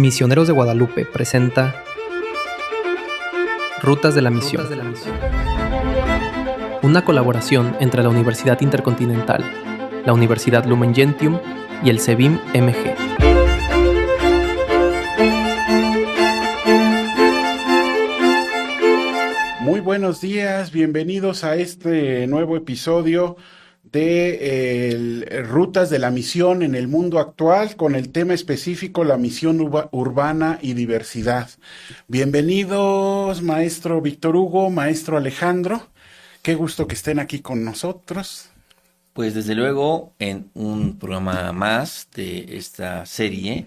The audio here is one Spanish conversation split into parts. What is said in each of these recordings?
Misioneros de Guadalupe presenta Rutas de la Misión, una colaboración entre la Universidad Intercontinental, la Universidad Lumen Gentium y el CEBIM-MG. Muy buenos días, bienvenidos a este nuevo episodio de Rutas de la Misión en el Mundo Actual, con el tema específico la misión urbana y diversidad. Bienvenidos, maestro Víctor Hugo, maestro Alejandro. Qué gusto que estén aquí con nosotros. Pues desde luego en un programa más de esta serie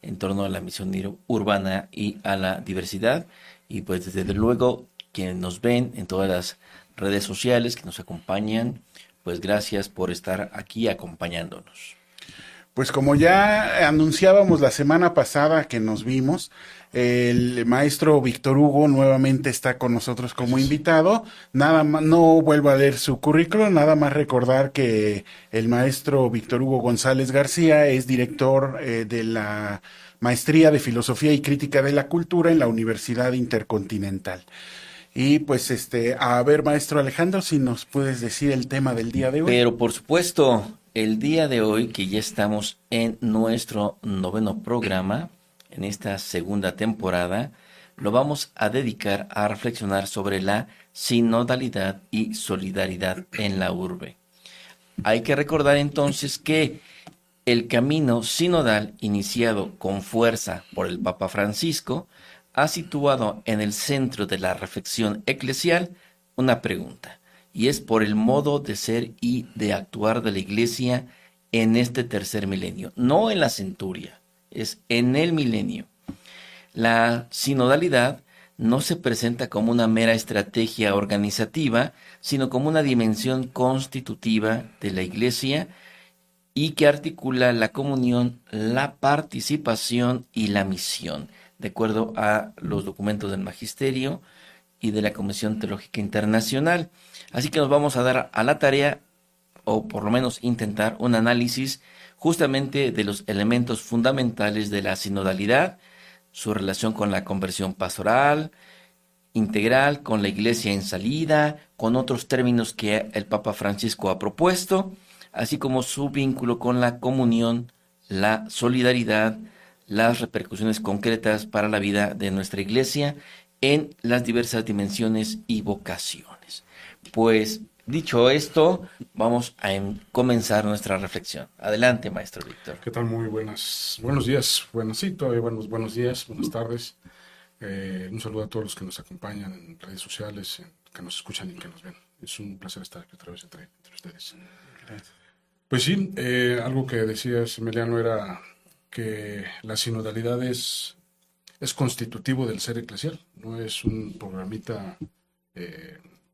en torno a la misión urbana y a la diversidad. Y pues desde luego quienes nos ven en todas las redes sociales, que nos acompañan, pues gracias por estar aquí acompañándonos. Pues como ya anunciábamos la semana pasada que nos vimos, el maestro Víctor Hugo nuevamente está con nosotros como invitado. Nada más, no vuelvo a leer su currículum, nada más recordar que el maestro Víctor Hugo González García es director de la Maestría de Filosofía y Crítica de la Cultura en la Universidad Intercontinental. Y pues a ver, maestro Alejandro, si nos puedes decir el tema del día de hoy. Pero por supuesto, el día de hoy, que ya estamos en nuestro 9º programa, en esta segunda temporada, lo vamos a dedicar a reflexionar sobre la sinodalidad y solidaridad en la urbe. Hay que recordar entonces que el camino sinodal, iniciado con fuerza por el Papa Francisco, ha situado en el centro de la reflexión eclesial una pregunta, y es por el modo de ser y de actuar de la Iglesia en este tercer milenio, no en la centuria, es en el milenio. La sinodalidad no se presenta como una mera estrategia organizativa, sino como una dimensión constitutiva de la Iglesia y que articula la comunión, la participación y la misión, de acuerdo a los documentos del Magisterio y de la Comisión Teológica Internacional. Así que nos vamos a dar a la tarea, o por lo menos intentar, un análisis justamente de los elementos fundamentales de la sinodalidad, su relación con la conversión pastoral, integral, con la Iglesia en salida, con otros términos que el Papa Francisco ha propuesto, así como su vínculo con la comunión, la solidaridad, las repercusiones concretas para la vida de nuestra Iglesia en las diversas dimensiones y vocaciones. Pues, dicho esto, vamos a comenzar nuestra reflexión. Adelante, maestro Víctor. ¿Qué tal? Muy buenos días. Bueno, sí, todavía buenos días, buenas tardes. Un saludo a todos los que nos acompañan en redes sociales, que nos escuchan y que nos ven. Es un placer estar aquí otra vez entre ustedes. Gracias. Pues sí, algo que decías, Emiliano, era que la sinodalidad es constitutivo del ser eclesial, no es un programita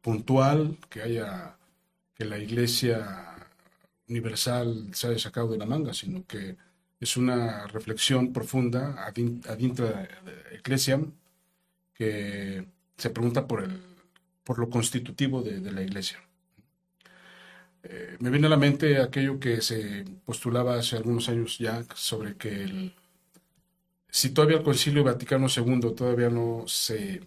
puntual que la Iglesia universal se haya sacado de la manga, sino que es una reflexión profunda ad intra ecclesiam que se pregunta por lo constitutivo de la Iglesia. Me viene a la mente aquello que se postulaba hace algunos años ya sobre que si todavía el Concilio Vaticano II todavía no se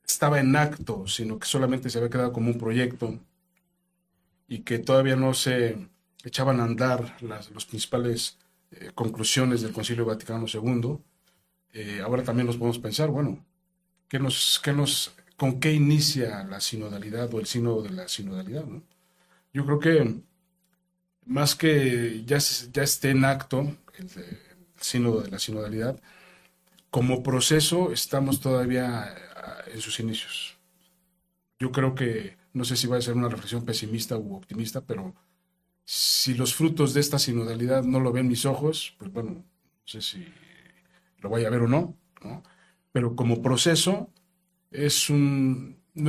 estaba en acto, sino que solamente se había quedado como un proyecto y que todavía no se echaban a andar las principales conclusiones del Concilio Vaticano II, ahora también nos podemos pensar, bueno, ¿con qué inicia la sinodalidad o el sínodo de la sinodalidad, ¿no? Yo creo que más que ya esté en acto el sínodo de la sinodalidad, como proceso estamos todavía en sus inicios. Yo creo que, no sé si va a ser una reflexión pesimista u optimista, pero si los frutos de esta sinodalidad no lo ven mis ojos, pues bueno, no sé si lo vaya a ver o no, ¿no? Pero como proceso no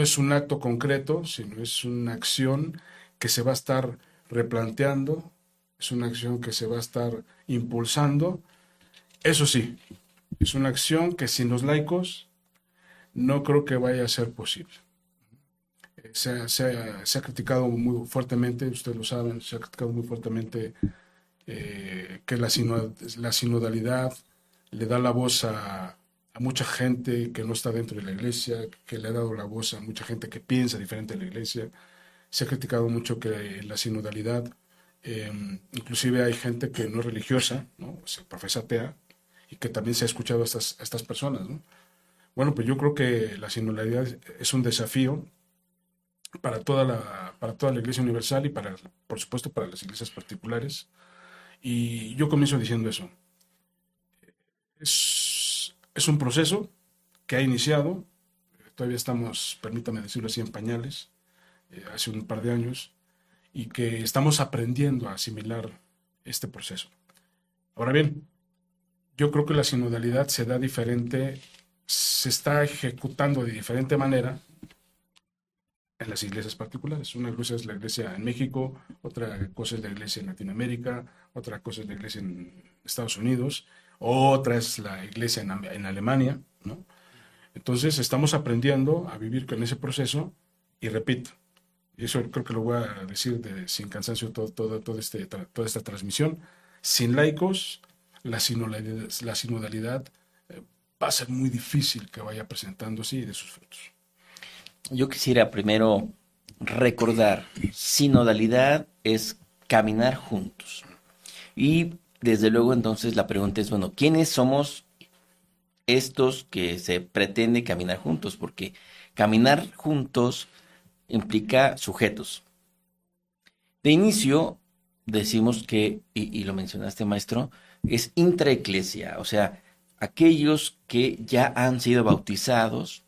es un acto concreto, sino es una acción que se va a estar replanteando, es una acción que se va a estar impulsando. Eso sí, es una acción que sin los laicos no creo que vaya a ser posible. Se ha criticado muy fuertemente, ustedes lo saben, se ha criticado muy fuertemente que la sinodalidad le da la voz a mucha gente que no está dentro de la iglesia, que le ha dado la voz a mucha gente que piensa diferente de la iglesia. Se ha criticado mucho que la sinodalidad, inclusive hay gente que no es religiosa, ¿no? Se profesa atea, y que también se ha escuchado a estas personas, ¿no? Bueno, pues yo creo que la sinodalidad es un desafío para toda la Iglesia Universal y por supuesto, para las iglesias particulares. Y yo comienzo diciendo eso. Es un proceso que ha iniciado, todavía estamos, permítame decirlo así, en pañales, hace un par de años, y que estamos aprendiendo a asimilar este proceso. Ahora bien, yo creo que la sinodalidad se da diferente, se está ejecutando de diferente manera en las iglesias particulares. Una cosa es la iglesia en México, otra cosa es la iglesia en Latinoamérica, otra cosa es la iglesia en Estados Unidos, otra es la iglesia en Alemania, ¿no? Entonces estamos aprendiendo a vivir con ese proceso y repito, y eso creo que lo voy a decir sin cansancio toda esta transmisión, sin laicos la sinodalidad va a ser muy difícil que vaya presentándose y de sus frutos. Yo quisiera primero recordar, sinodalidad es caminar juntos. Y desde luego entonces la pregunta es, bueno, ¿quiénes somos estos que se pretende caminar juntos? Porque caminar juntos implica sujetos. De inicio decimos que, y lo mencionaste, maestro, es intraeclesia, o sea, aquellos que ya han sido bautizados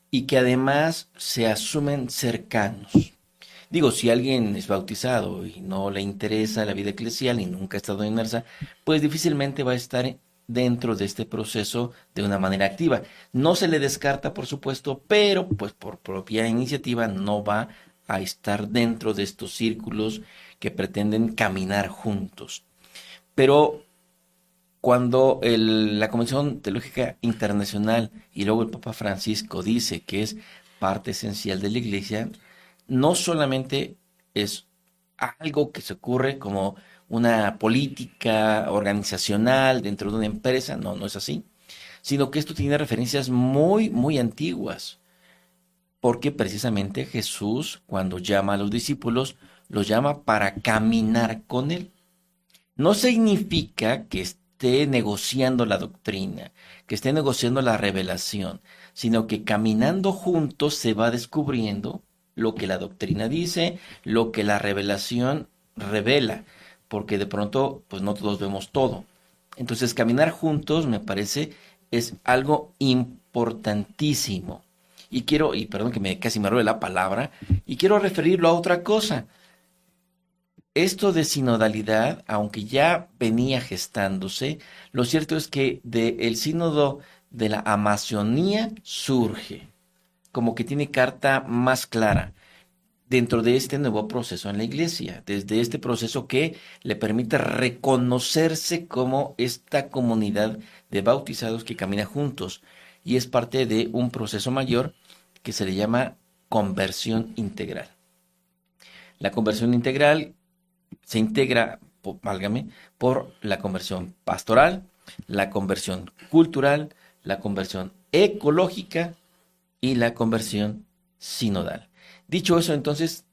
y que además se asumen cercanos. Digo, si alguien es bautizado y no le interesa la vida eclesial y nunca ha estado inmersa, pues difícilmente va a estar dentro de este proceso de una manera activa. No se le descarta, por supuesto, pero pues por propia iniciativa no va a estar dentro de estos círculos que pretenden caminar juntos. Pero cuando la Comisión Teológica Internacional y luego el Papa Francisco dice que es parte esencial de la Iglesia, no solamente es algo que se ocurre como una política organizacional dentro de una empresa, no es así, sino que esto tiene referencias muy, muy antiguas, porque precisamente Jesús, cuando llama a los discípulos, los llama para caminar con Él. No significa que esté negociando la doctrina, que esté negociando la revelación, sino que caminando juntos se va descubriendo lo que la doctrina dice, lo que la revelación revela, porque de pronto pues no todos vemos todo. Entonces caminar juntos me parece es algo importantísimo. Y perdón que casi me robe la palabra, y quiero referirlo a otra cosa. Esto de sinodalidad, aunque ya venía gestándose, lo cierto es que del sínodo de la Amazonía surge, como que tiene carta más clara dentro de este nuevo proceso en la iglesia, desde este proceso que le permite reconocerse como esta comunidad de bautizados que camina juntos y es parte de un proceso mayor que se le llama conversión integral. La conversión integral se integra, válgame, por la conversión pastoral, la conversión cultural, la conversión ecológica y la conversión sinodal. Dicho eso, entonces,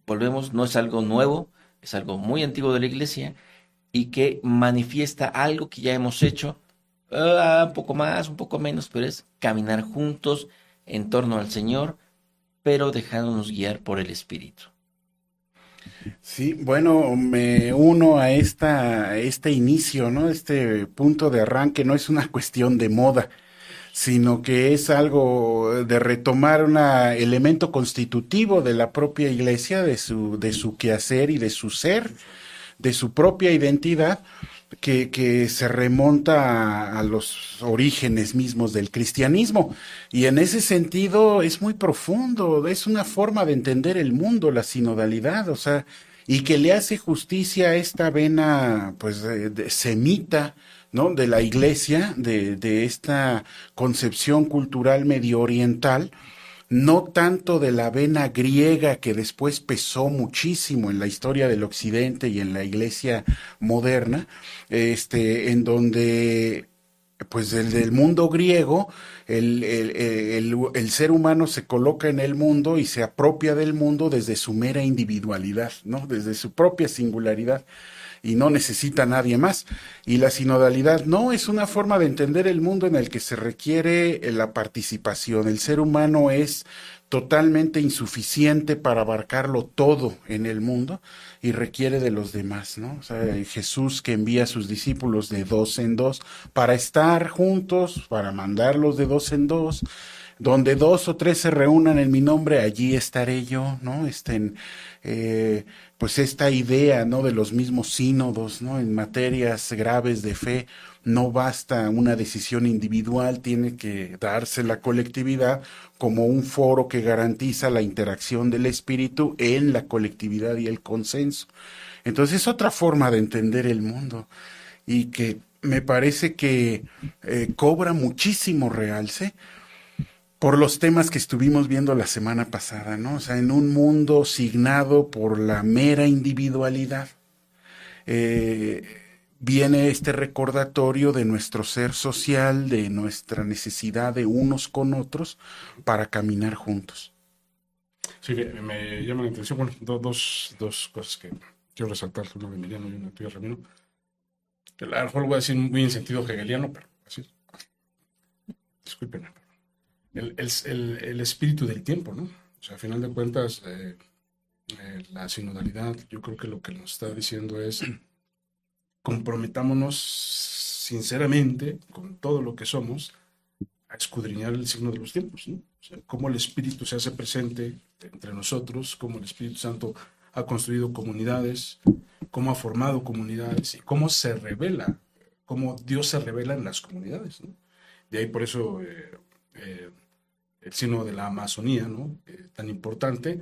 volvemos, no es algo nuevo, es algo muy antiguo de la iglesia y que manifiesta algo que ya hemos hecho, un poco más, un poco menos, pero es caminar juntos en torno al Señor, pero dejándonos guiar por el Espíritu. Sí, bueno, me uno a este inicio, ¿no? Este punto de arranque no es una cuestión de moda, sino que es algo de retomar un elemento constitutivo de la propia iglesia, de su quehacer y de su ser, de su propia identidad, que se remonta a los orígenes mismos del cristianismo. Y en ese sentido es muy profundo, es una forma de entender el mundo, la sinodalidad, o sea, y que le hace justicia a esta vena, pues, semita, ¿no? De la iglesia, de esta concepción cultural medio oriental, no tanto de la vena griega que después pesó muchísimo en la historia del occidente y en la iglesia moderna, en donde pues del mundo griego, el ser humano se coloca en el mundo y se apropia del mundo desde su mera individualidad, ¿no? Desde su propia singularidad y no necesita a nadie más. Y la sinodalidad no es una forma de entender el mundo en el que se requiere la participación. El ser humano es totalmente insuficiente para abarcarlo todo en el mundo y requiere de los demás, ¿no? O sea, Jesús que envía a sus discípulos de dos en dos para estar juntos, para mandarlos de dos en dos, donde dos o tres se reúnan en mi nombre, allí estaré yo, ¿no? Pues esta idea, ¿no? De los mismos sínodos, ¿no? En materias graves de fe, no basta una decisión individual, tiene que darse la colectividad como un foro que garantiza la interacción del espíritu en la colectividad y el consenso. Entonces es otra forma de entender el mundo y que me parece que cobra muchísimo realce por los temas que estuvimos viendo la semana pasada, ¿no? O sea, en un mundo signado por la mera individualidad, viene este recordatorio de nuestro ser social, de nuestra necesidad de unos con otros para caminar juntos. Sí, me llama la atención, bueno, dos cosas que quiero resaltar, una de Emiliano y una tuya, Ramiro. A lo mejor lo voy a decir muy en sentido hegeliano, pero así, discúlpenme. El espíritu del tiempo, ¿no? O sea, a final de cuentas, la sinodalidad, yo creo que lo que nos está diciendo es comprometámonos sinceramente con todo lo que somos a escudriñar el signo de los tiempos, ¿no? O sea, cómo el Espíritu se hace presente entre nosotros, cómo el Espíritu Santo ha construido comunidades, cómo ha formado comunidades y cómo se revela, cómo Dios se revela en las comunidades, ¿no? De ahí por eso el signo de la Amazonía, ¿no? Tan importante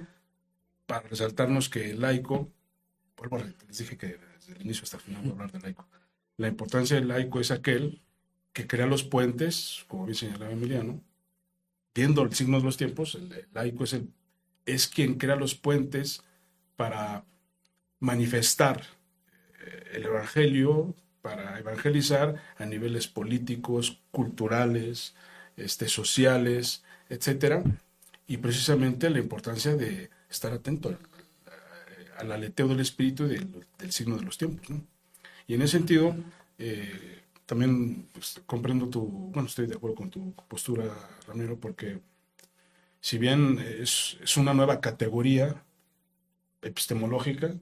para resaltarnos que el laico, vuelvo a les dije que desde el inicio hasta el final voy a hablar del laico. La importancia del laico es aquel que crea los puentes, como bien señalaba Emiliano, viendo el signo de los tiempos. El laico es quien crea los puentes para manifestar el evangelio, para evangelizar a niveles políticos, culturales, sociales, etcétera, y precisamente la importancia de estar atento al aleteo del espíritu y del signo de los tiempos, ¿no? Y en ese sentido, también pues, estoy de acuerdo con tu postura, Ramiro, porque si bien es una nueva categoría epistemológica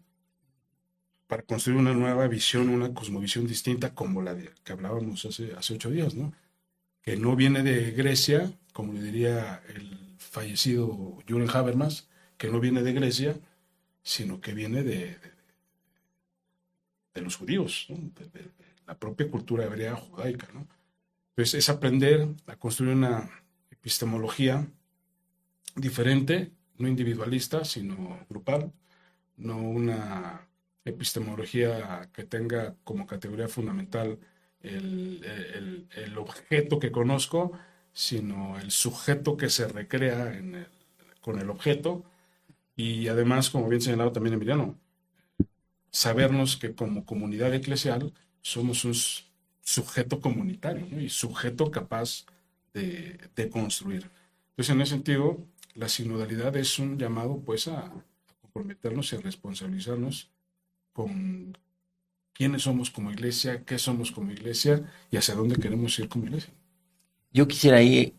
para construir una nueva visión, una cosmovisión distinta como la de que hablábamos hace 8 días, ¿no? Que no viene de Grecia, como le diría el fallecido Jürgen Habermas, que no viene de Grecia, sino que viene de los judíos, ¿no? De la propia cultura hebrea judaica, ¿no? Entonces es aprender a construir una epistemología diferente, no individualista, sino grupal, no una epistemología que tenga como categoría fundamental el objeto que conozco, sino el sujeto que se recrea con el objeto. Y además, como bien señalado también Emiliano, sabernos que como comunidad eclesial somos un sujeto comunitario, ¿no? Y sujeto capaz de construir. Entonces, en ese sentido, la sinodalidad es un llamado pues a comprometernos y a responsabilizarnos con quiénes somos como iglesia, qué somos como iglesia y hacia dónde queremos ir como iglesia. Yo quisiera ahí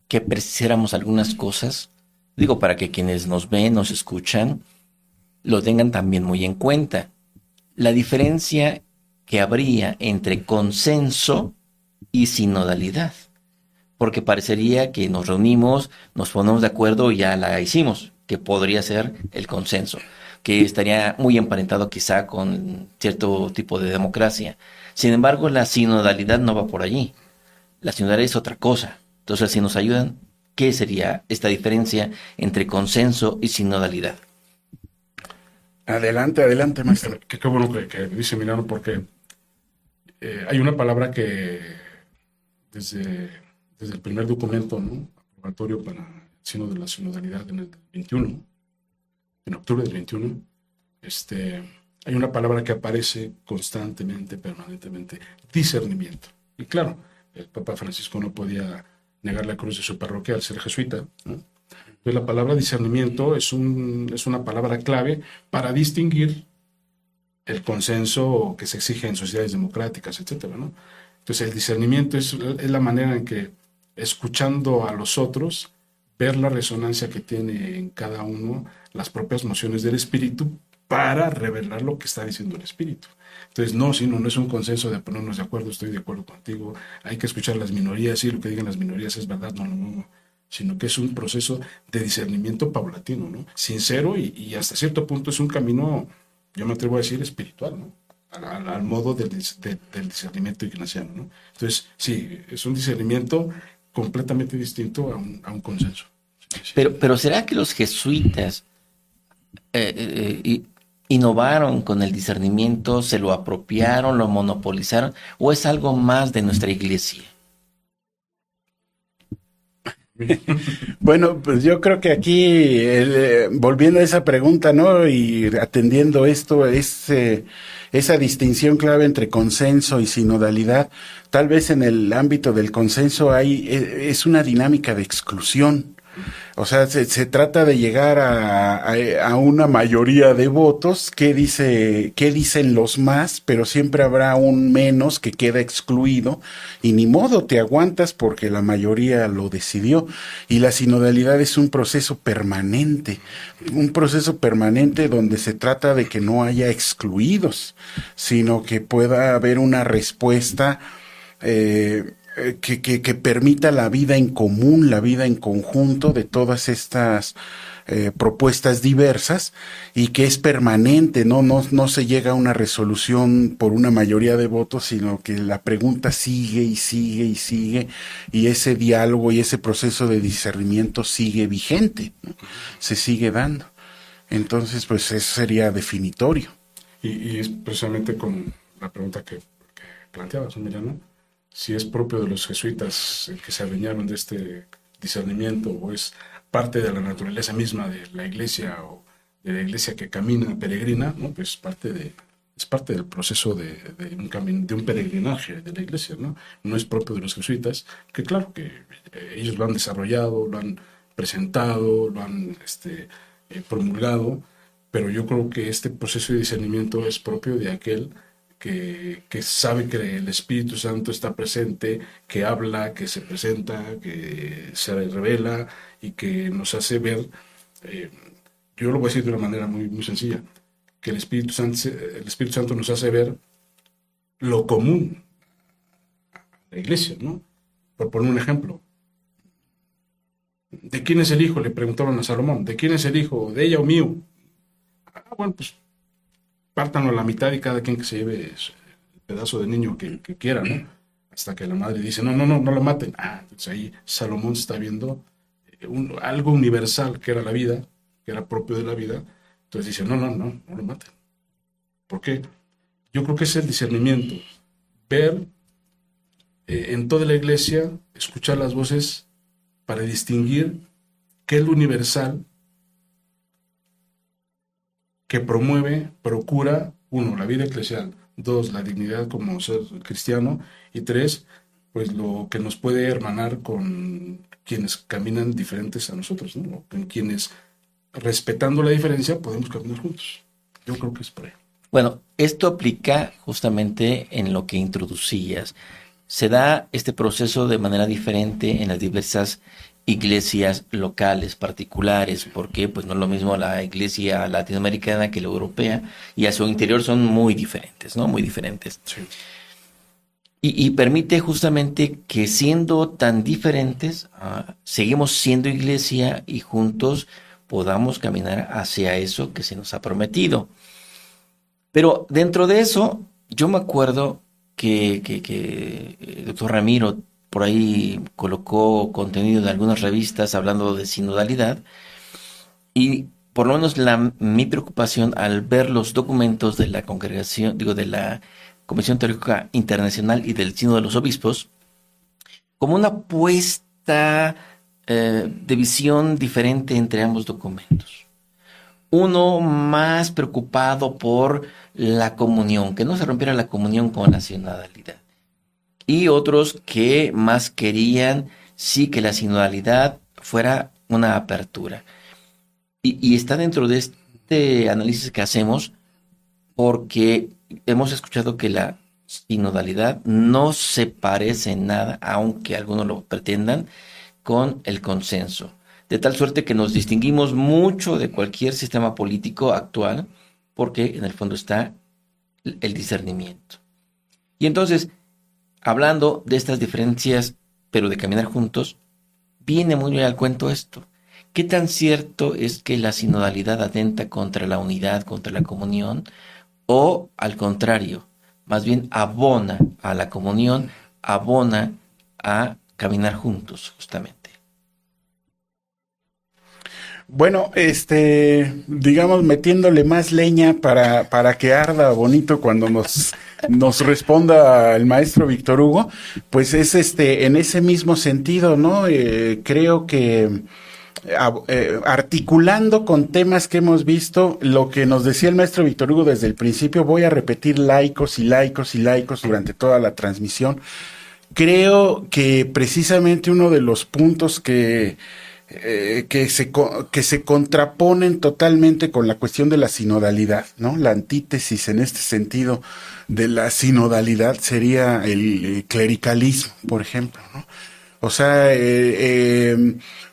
que precisáramos algunas cosas, digo, para que quienes nos ven, nos escuchan, lo tengan también muy en cuenta. La diferencia que habría entre consenso y sinodalidad, porque parecería que nos reunimos, nos ponemos de acuerdo y ya la hicimos, que podría ser el consenso, que estaría muy emparentado quizá con cierto tipo de democracia. Sin embargo, la sinodalidad no va por allí. La sinodalidad es otra cosa. Entonces, si nos ayudan, ¿qué sería esta diferencia entre consenso y sinodalidad? Adelante, maestro. Qué bueno que dice Milano, porque hay una palabra que desde el primer documento, ¿no?, aprobatorio para el signo de la sinodalidad en el 21, en octubre del 21, hay una palabra que aparece constantemente, permanentemente: discernimiento. Y claro, el Papa Francisco no podía negar la cruz de su parroquia al ser jesuita, ¿no? Entonces la palabra discernimiento es una palabra clave para distinguir el consenso que se exige en sociedades democráticas, etcétera, ¿no? Entonces el discernimiento es la manera en que, escuchando a los otros, ver la resonancia que tiene en cada uno las propias nociones del espíritu para revelar lo que está diciendo el espíritu. Entonces, no es un consenso de ponernos de acuerdo, estoy de acuerdo contigo, hay que escuchar las minorías, sí, lo que digan las minorías es verdad, no, sino que es un proceso de discernimiento paulatino, ¿no? Sincero y hasta cierto punto es un camino, yo me atrevo a decir, espiritual, ¿no? Al modo del discernimiento ignaciano, ¿no? Entonces, sí, es un discernimiento completamente distinto a un consenso. Sí. Pero ¿será que los jesuitas innovaron con el discernimiento, se lo apropiaron, lo monopolizaron, o es algo más de nuestra iglesia? Bueno, pues yo creo que aquí, volviendo a esa pregunta, ¿no? Y atendiendo esto, esa distinción clave entre consenso y sinodalidad, tal vez en el ámbito del consenso es una dinámica de exclusión. O sea, se trata de llegar a una mayoría de votos. ¿Qué dicen los más? Pero siempre habrá un menos que queda excluido y ni modo, te aguantas porque la mayoría lo decidió. Y la sinodalidad es un proceso permanente donde se trata de que no haya excluidos, sino que pueda haber una respuesta que permita la vida en común, la vida en conjunto de todas estas propuestas diversas, y que es permanente, no se llega a una resolución por una mayoría de votos, sino que la pregunta sigue y sigue y sigue, y ese diálogo y ese proceso de discernimiento sigue vigente, ¿no? Se sigue dando. Entonces, pues eso sería definitorio. Y es precisamente con la pregunta que planteabas, Emiliano, si es propio de los jesuitas el que se adueñaron de este discernimiento, o es parte de la naturaleza misma de la iglesia, o de la iglesia que camina, peregrina, ¿no? Pues es parte del proceso de un peregrinaje de la iglesia, ¿no? No es propio de los jesuitas, que claro que ellos lo han desarrollado, lo han presentado, lo han promulgado, pero yo creo que este proceso de discernimiento es propio de aquel que sabe que el Espíritu Santo está presente, que habla, que se presenta, que se revela y que nos hace ver, yo lo voy a decir de una manera muy, muy sencilla, que el Espíritu Santo nos hace ver lo común a la iglesia, ¿no? Por poner un ejemplo, ¿de quién es el hijo? Le preguntaron a Salomón, ¿de quién es el hijo? ¿De ella o mío? Bueno, pues pártanlo a la mitad y cada quien que se lleve el pedazo de niño que quiera, ¿no? Hasta que la madre dice, no lo maten. Entonces ahí Salomón está viendo algo universal que era la vida, que era propio de la vida. Entonces dice, no lo maten. ¿Por qué? Yo creo que es el discernimiento. Ver en toda la iglesia, escuchar las voces para distinguir qué es lo universal que promueve, procura, 1, la vida eclesial, 2, la dignidad como ser cristiano, y 3, pues lo que nos puede hermanar con quienes caminan diferentes a nosotros, ¿no? Con quienes, respetando la diferencia, podemos caminar juntos. Yo creo que es por ahí. Bueno, esto aplica justamente en lo que introducías. Se da este proceso de manera diferente en las diversas iglesias locales, particulares, porque pues no es lo mismo la iglesia latinoamericana que la europea, y a su interior son muy diferentes, ¿no? Muy diferentes. Sí. Y permite justamente que, siendo tan diferentes, seguimos siendo iglesia y juntos podamos caminar hacia eso que se nos ha prometido. Pero dentro de eso, yo me acuerdo que el doctor Ramiro por ahí colocó contenido en algunas revistas hablando de sinodalidad, y por lo menos mi preocupación al ver los documentos de la congregación, de la Comisión Teológica Internacional y del Sínodo de los Obispos, como una apuesta de visión diferente entre ambos documentos. Uno más preocupado por la comunión, que no se rompiera la comunión con la sinodalidad. y otros que más querían sí que la sinodalidad fuera una apertura. Y está dentro de este análisis que hacemos porque hemos escuchado que la sinodalidad no se parece en nada, aunque algunos lo pretendan, con el consenso. De tal suerte que nos distinguimos mucho de cualquier sistema político actual porque en el fondo está el discernimiento. Y entonces, hablando de estas diferencias, pero de caminar juntos, viene muy bien al cuento esto. ¿Qué tan cierto es que la sinodalidad atenta contra la unidad, contra la comunión? O al contrario, más bien abona a la comunión, abona a caminar juntos, justamente. Bueno, digamos, metiéndole más leña para que arda bonito cuando nos responda el maestro Víctor Hugo, pues es en ese mismo sentido, ¿no? Creo que articulando con temas que hemos visto, lo que nos decía el maestro Víctor Hugo desde el principio, voy a repetir laicos y laicos y laicos durante toda la transmisión. Creo que precisamente uno de los puntos que se contraponen totalmente con la cuestión de la sinodalidad, ¿no? La antítesis en este sentido de la sinodalidad sería el clericalismo, por ejemplo, ¿no? O sea,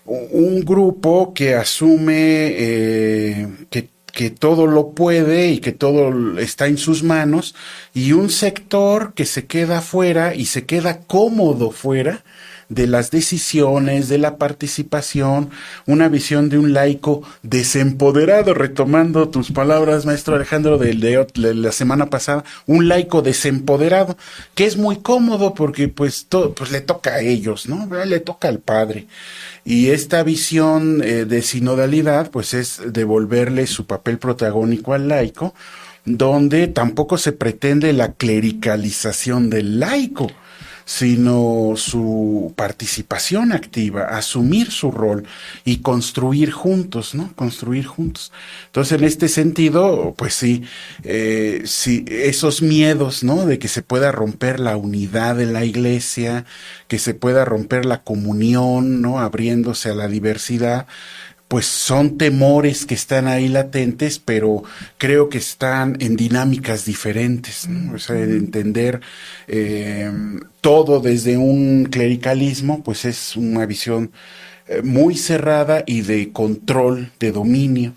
un grupo que asume que todo lo puede y que todo está en sus manos, y un sector que se queda fuera y se queda cómodo fuera de las decisiones, de la participación, una visión de un laico desempoderado, retomando tus palabras, maestro Alejandro, de la semana pasada, un laico desempoderado, que es muy cómodo porque pues le toca a ellos, ¿no? Le toca al padre. Y esta visión de sinodalidad, pues es devolverle su papel protagónico al laico, donde tampoco se pretende la clericalización del laico, sino su participación activa, asumir su rol y construir juntos, ¿no? Construir juntos. Entonces, en este sentido, pues sí, esos miedos, ¿no? De que se pueda romper la unidad de la iglesia, que se pueda romper la comunión, ¿no? Abriéndose a la diversidad, pues son temores que están ahí latentes, pero creo que están en dinámicas diferentes, ¿no? O sea, entender todo desde un clericalismo, pues es una visión muy cerrada y de control, de dominio,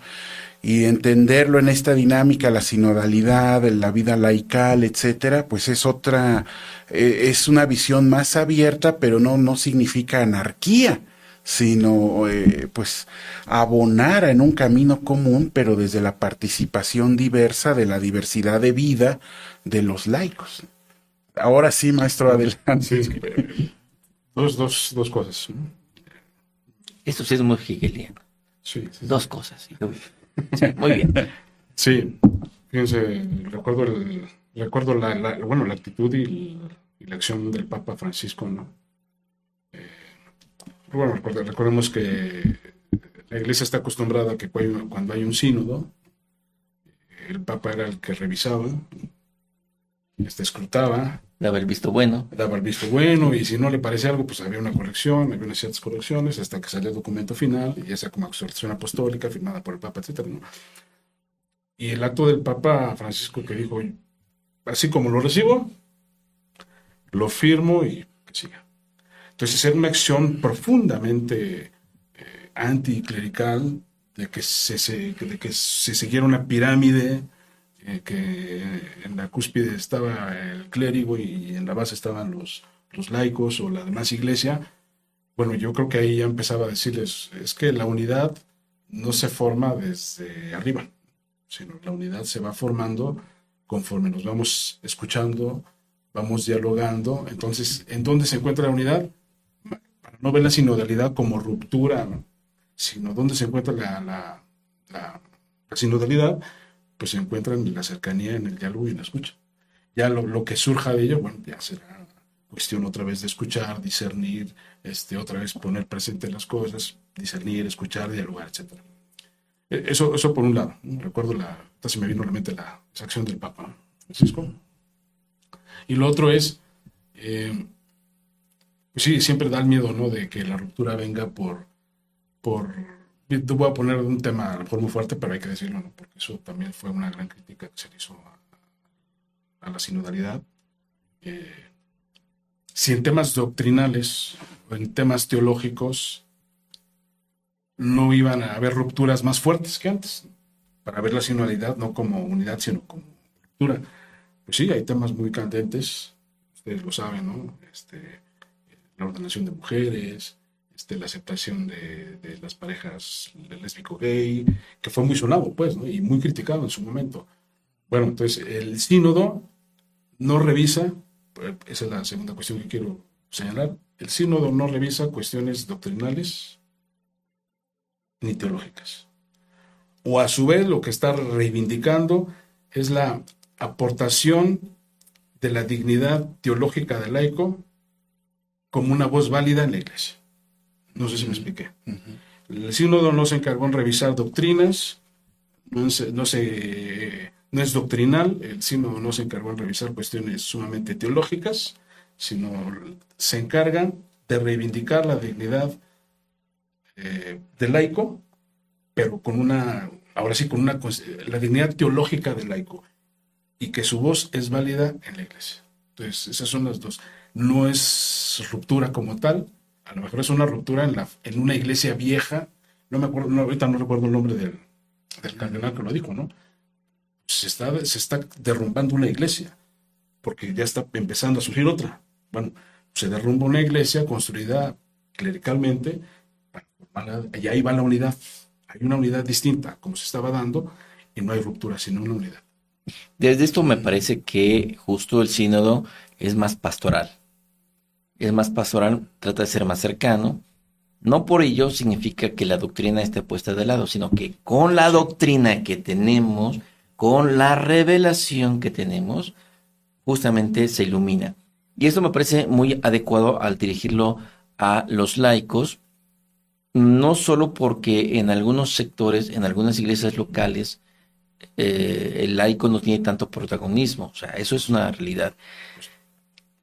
y entenderlo en esta dinámica, la sinodalidad, la vida laical, etcétera, pues es otra, es una visión más abierta, pero no significa anarquía, sino pues abonar en un camino común, pero desde la participación diversa de la diversidad de vida de los laicos. Ahora sí, maestro, adelante. Sí, dos cosas, ¿no? Esto sí es muy hegeliano. Sí. Dos cosas. Sí, muy bien. Sí, fíjense, recuerdo la actitud y la acción del Papa Francisco, ¿no? Bueno, recordemos que la Iglesia está acostumbrada a que cuando hay un sínodo, el Papa era el que revisaba, escrutaba, Daba el visto bueno. daba el visto bueno, y si no le parecía algo, pues había una corrección, había unas ciertas correcciones, hasta que salía el documento final, y esa como exhortación apostólica firmada por el Papa, etcétera, ¿no? Y el acto del Papa Francisco que dijo, así como lo recibo, lo firmo y que siga. Entonces era una acción profundamente anticlerical, de que se siguiera una pirámide, que en la cúspide estaba el clérigo y en la base estaban los laicos o la demás iglesia. Bueno, yo creo que ahí ya empezaba a decirles, es que la unidad no se forma desde arriba, sino la unidad se va formando conforme nos vamos escuchando, vamos dialogando. Entonces, ¿en dónde se encuentra la unidad? Para no ver la sinodalidad como ruptura, ¿no? Sino dónde se encuentra la sinodalidad, pues se encuentra en la cercanía, en el diálogo y en la escucha. Ya lo que surja de ello, bueno, ya será cuestión otra vez de escuchar, discernir, otra vez poner presente las cosas, discernir, escuchar, dialogar, etc. Eso por un lado, ¿no? Recuerdo hasta se me vino a la mente esa acción del Papa Francisco. Y lo otro es Pues sí, siempre da el miedo, ¿no? De que la ruptura venga por, voy a poner un tema a lo mejor muy fuerte, pero hay que decirlo, ¿no? Porque eso también fue una gran crítica que se le hizo a la sinodalidad. Eh, si en temas doctrinales o en temas teológicos no iban a haber rupturas más fuertes que antes, para ver la sinodalidad no como unidad, sino como ruptura. Pues sí, hay temas muy candentes, ustedes lo saben, ¿no? La ordenación de mujeres, la aceptación de las parejas lésbico-gay, que fue muy sonado, pues, ¿no? Y muy criticado en su momento. Bueno, entonces el sínodo no revisa, esa es la segunda cuestión que quiero señalar, el sínodo no revisa cuestiones doctrinales ni teológicas. O a su vez lo que está reivindicando es la aportación de la dignidad teológica del laico como una voz válida en la iglesia. No sé si me expliqué. El sínodo no se encargó en revisar doctrinas, no es doctrinal, el sínodo no se encargó en revisar cuestiones sumamente teológicas, sino se encargan de reivindicar la dignidad del laico, pero la dignidad teológica del laico, y que su voz es válida en la iglesia. Entonces, esas son las dos. No es ruptura como tal, a lo mejor es una ruptura en una iglesia vieja, no me acuerdo, ahorita no recuerdo el nombre del cardenal que lo dijo, ¿no? Se está derrumbando una iglesia, porque ya está empezando a surgir otra. Bueno, se derrumba una iglesia construida clericalmente, y ahí va la unidad. Hay una unidad distinta, como se estaba dando, y no hay ruptura, sino una unidad. Desde esto me parece que justo el sínodo es más pastoral. Es más pastoral, trata de ser más cercano. No por ello significa que la doctrina esté puesta de lado, sino que con la doctrina que tenemos, con la revelación que tenemos, justamente se ilumina. Y esto me parece muy adecuado al dirigirlo a los laicos, no solo porque en algunos sectores, en algunas iglesias locales, el laico no tiene tanto protagonismo, o sea, eso es una realidad.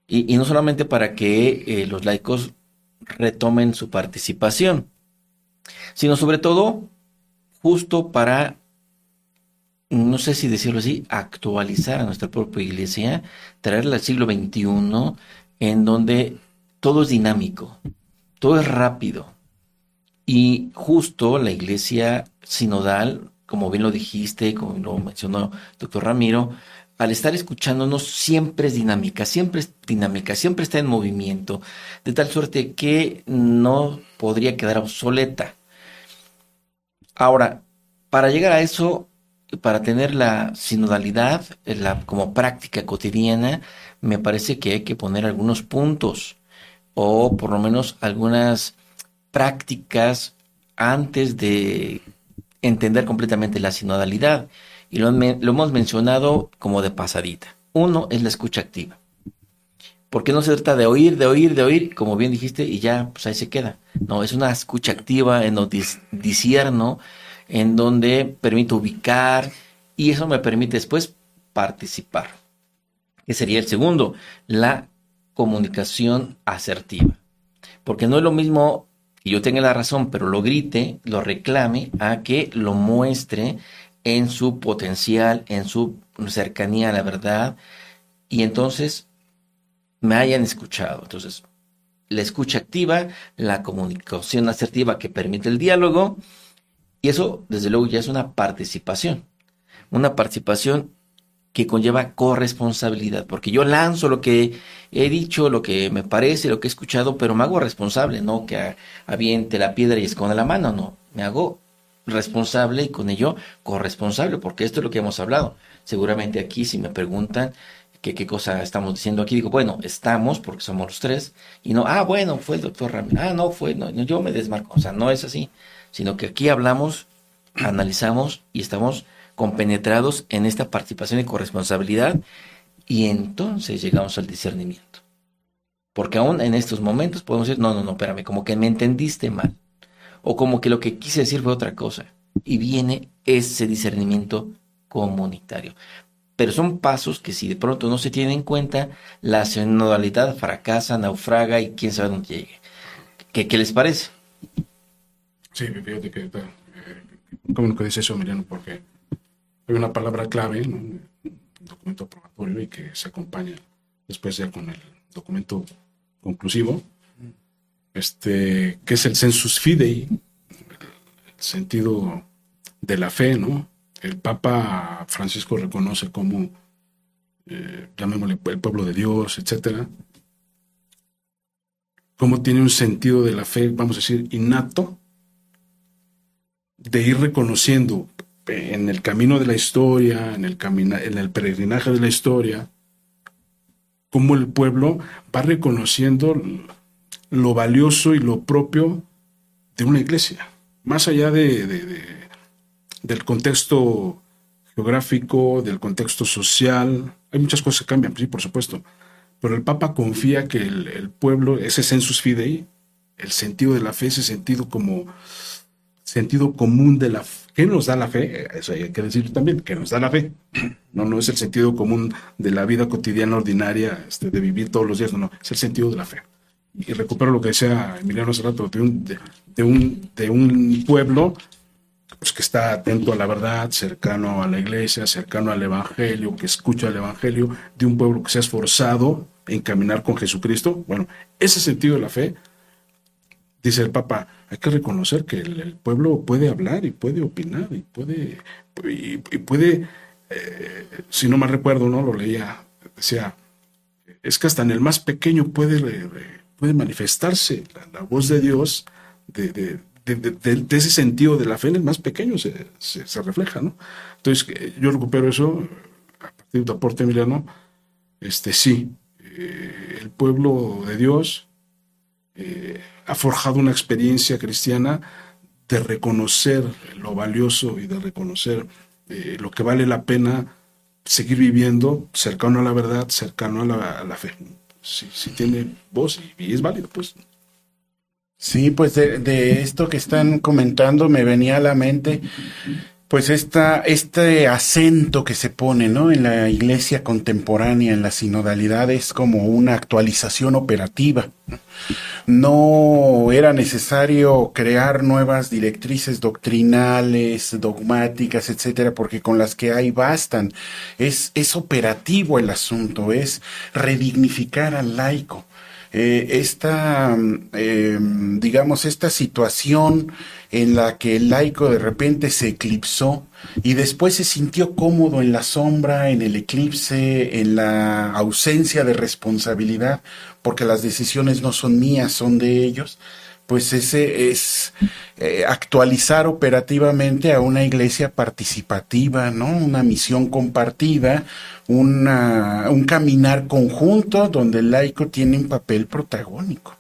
Y no solamente para que los laicos retomen su participación, sino sobre todo justo para, no sé si decirlo así, actualizar a nuestra propia iglesia, traerla al siglo XXI, en donde todo es dinámico, todo es rápido. Y justo la iglesia sinodal, como bien lo dijiste, como lo mencionó el doctor Ramiro, al estar escuchándonos siempre es dinámica, siempre está en movimiento, de tal suerte que no podría quedar obsoleta. Ahora, para llegar a eso, para tener la sinodalidad como práctica cotidiana, me parece que hay que poner algunos puntos, o por lo menos algunas prácticas antes de entender completamente la sinodalidad. Y lo hemos mencionado como de pasadita. Uno es la escucha activa. Porque no se trata de oír, como bien dijiste, y ya, pues ahí se queda. No, es una escucha activa en donde discierno, en donde permite ubicar, y eso me permite después participar. Que sería el segundo, la comunicación asertiva. Porque no es lo mismo que yo tenga la razón, pero lo grite, lo reclame, a que lo muestre en su potencial, en su cercanía a la verdad, y entonces me hayan escuchado. Entonces, la escucha activa, la comunicación asertiva que permite el diálogo, y eso, desde luego, ya es una participación que conlleva corresponsabilidad, porque yo lanzo lo que he dicho, lo que me parece, lo que he escuchado, pero me hago responsable, no que aviente la piedra y esconda la mano, no, me hago responsable y con ello corresponsable, porque esto es lo que hemos hablado. Seguramente aquí, si me preguntan qué cosa estamos diciendo aquí, digo, bueno, estamos porque somos los tres, y no, bueno, fue el doctor Ramírez, no, yo me desmarco, o sea, no es así, sino que aquí hablamos, analizamos y estamos compenetrados en esta participación y corresponsabilidad, y entonces llegamos al discernimiento. Porque aún en estos momentos podemos decir, no, espérame, como que me entendiste mal, o como que lo que quise decir fue otra cosa, y viene ese discernimiento comunitario. pero son pasos que si de pronto no se tienen en cuenta, la sinodalidad fracasa, naufraga y quién sabe dónde llegue. ¿Qué les parece? Sí, fíjate que como que dice eso, Emiliano, porque hay una palabra clave, ¿no? Un documento probatorio y que se acompaña después ya con el documento conclusivo, que es el sensus fidei, el sentido de la fe, ¿no? El Papa Francisco reconoce como, llamémosle el pueblo de Dios, etcétera, cómo tiene un sentido de la fe, vamos a decir, innato, de ir reconociendo en el camino de la historia, en el peregrinaje de la historia, cómo el pueblo va reconociendo lo valioso y lo propio de una iglesia, más allá del contexto geográfico, del contexto social. Hay muchas cosas que cambian, sí, por supuesto, pero el Papa confía que el pueblo, ese sensus fidei, el sentido de la fe, ese sentido como sentido común de la fe. ¿Qué nos da la fe? Eso hay que decir también, ¿qué nos da la fe? No es el sentido común de la vida cotidiana ordinaria, de vivir todos los días, no, es el sentido de la fe. Y recupero lo que decía Emiliano hace rato, de un pueblo pues, que está atento a la verdad, cercano a la iglesia, cercano al evangelio, que escucha el evangelio, de un pueblo que se ha esforzado en caminar con Jesucristo. Bueno, ese sentido de la fe, dice el Papa, hay que reconocer que el pueblo puede hablar y puede opinar y puede si no mal recuerdo, ¿no? Lo leía, decía, es que hasta en el más pequeño puede manifestarse la voz de Dios de ese sentido de la fe en el más pequeño se refleja, ¿no? Entonces, yo recupero eso a partir de tu aporte, Emiliano. Sí, el pueblo de Dios ha forjado una experiencia cristiana de reconocer lo valioso y de reconocer lo que vale la pena seguir viviendo cercano a la verdad, cercano a la fe. Sí tiene voz y es válido, pues. Sí, pues de esto que están comentando me venía a la mente pues este acento que se pone, ¿no? En la iglesia contemporánea, en la sinodalidad, es como una actualización operativa. No era necesario crear nuevas directrices doctrinales, dogmáticas, etcétera, porque con las que hay bastan. Es operativo el asunto, es redignificar al laico. Esta situación en la que el laico de repente se eclipsó y después se sintió cómodo en la sombra, en el eclipse, en la ausencia de responsabilidad, porque las decisiones no son mías, son de ellos, pues ese es actualizar operativamente a una iglesia participativa, ¿no? Una misión compartida, un caminar conjunto donde el laico tiene un papel protagónico.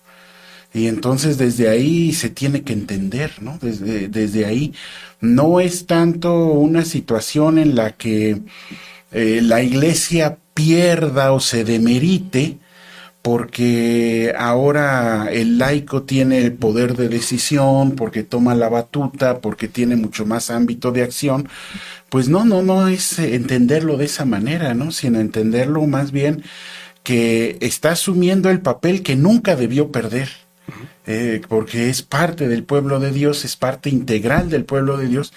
Y entonces desde ahí se tiene que entender, ¿no? Desde ahí no es tanto una situación en la que la iglesia pierda o se demerite, porque ahora el laico tiene el poder de decisión, porque toma la batuta, porque tiene mucho más ámbito de acción. Pues no es entenderlo de esa manera, ¿no? Sino entenderlo más bien que está asumiendo el papel que nunca debió perder. Porque es parte del pueblo de Dios, es parte integral del pueblo de Dios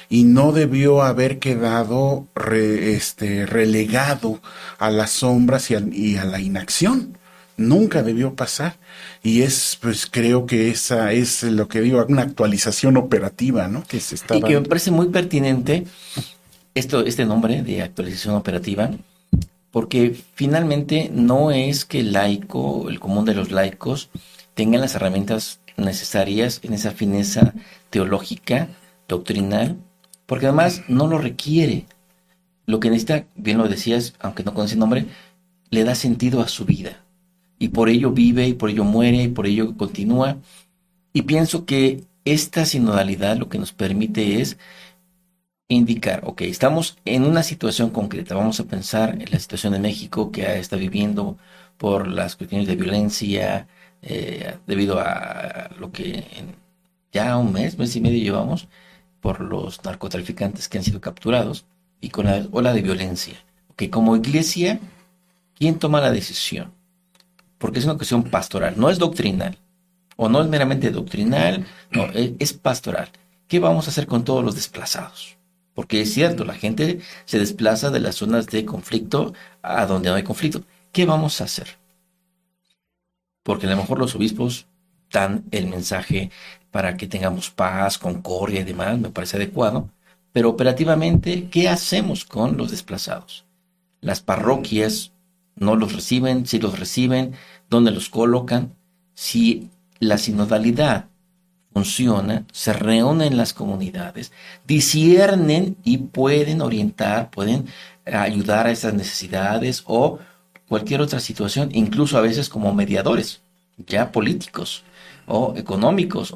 y no debió haber quedado relegado a las sombras y a la inacción. Nunca debió pasar y pues creo que esa es lo que digo, una actualización operativa, ¿no? Que se está y que dando. me parece muy pertinente este nombre de actualización operativa, porque finalmente no es que el laico, el común de los laicos, tengan las herramientas necesarias en esa fineza teológica, doctrinal, porque además no lo requiere. Lo que necesita, bien lo decías, aunque no conoce el nombre, le da sentido a su vida. Y por ello vive, y por ello muere, y por ello continúa. Y pienso que esta sinodalidad lo que nos permite es indicar, ok, estamos en una situación concreta. Vamos a pensar en la situación de México que está viviendo por las cuestiones de violencia, debido a lo que ya un mes y medio llevamos por los narcotraficantes que han sido capturados y con la ola de violencia. que como iglesia, ¿quién toma la decisión? Porque es una cuestión pastoral, no es doctrinal, o no es meramente doctrinal, no, es pastoral. ¿Qué vamos a hacer con todos los desplazados? Porque es cierto, la gente se desplaza de las zonas de conflicto a donde no hay conflicto. ¿Qué vamos a hacer? Porque a lo mejor los obispos dan el mensaje para que tengamos paz, concordia y demás, me parece adecuado, pero operativamente, ¿qué hacemos con los desplazados? Las parroquias no los reciben, si los reciben, ¿dónde los colocan? Si la sinodalidad funciona, se reúnen las comunidades, disciernen y pueden orientar, pueden ayudar a esas necesidades o cualquier otra situación, incluso a veces como mediadores, ya políticos o económicos,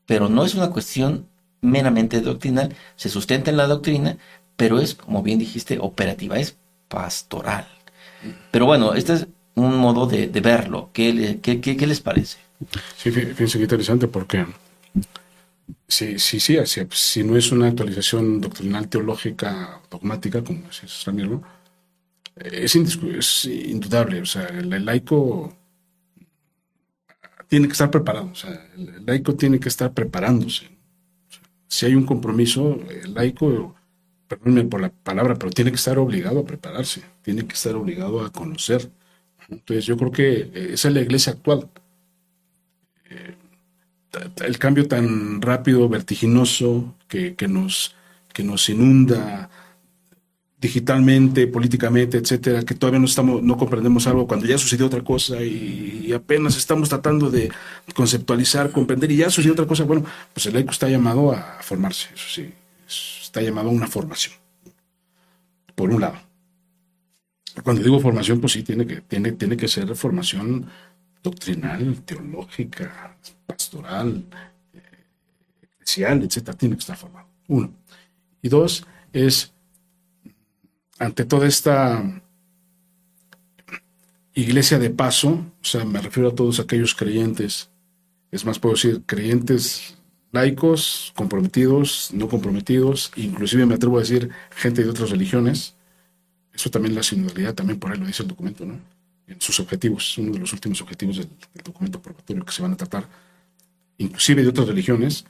pero no es una cuestión meramente doctrinal, se sustenta en la doctrina, pero es, como bien dijiste, operativa, es pastoral. Pero bueno, este es un modo de verlo. ¿Qué les parece? Sí, fíjense qué interesante porque si no es una actualización doctrinal, teológica, dogmática, como decía Ramiro, es indudable. O sea, el laico tiene que estar preparado. O sea, el laico tiene que estar preparándose. O sea, si hay un compromiso, el laico, perdónenme por la palabra, pero tiene que estar obligado a prepararse, tiene que estar obligado a conocer. Entonces, yo creo que esa es la iglesia actual. El cambio tan rápido, vertiginoso, que nos inunda digitalmente, políticamente, etcétera, que todavía no comprendemos algo cuando ya sucedió otra cosa y apenas estamos tratando de conceptualizar, comprender y ya sucedió otra cosa. Bueno, pues el laico está llamado a formarse, eso sí, está llamado a una formación, por un lado. Cuando digo formación, pues sí, tiene que ser formación doctrinal, teológica, pastoral, eclesial, etcétera, tiene que estar formado. Uno. Y dos, es ante toda esta iglesia de paso, o sea, me refiero a todos aquellos creyentes, es más, puedo decir, creyentes laicos, comprometidos, no comprometidos, inclusive me atrevo a decir gente de otras religiones. Eso también la sinodalidad, también por ahí lo dice el documento, ¿no? En sus objetivos, uno de los últimos objetivos del documento probatorio que se van a tratar, inclusive de otras religiones,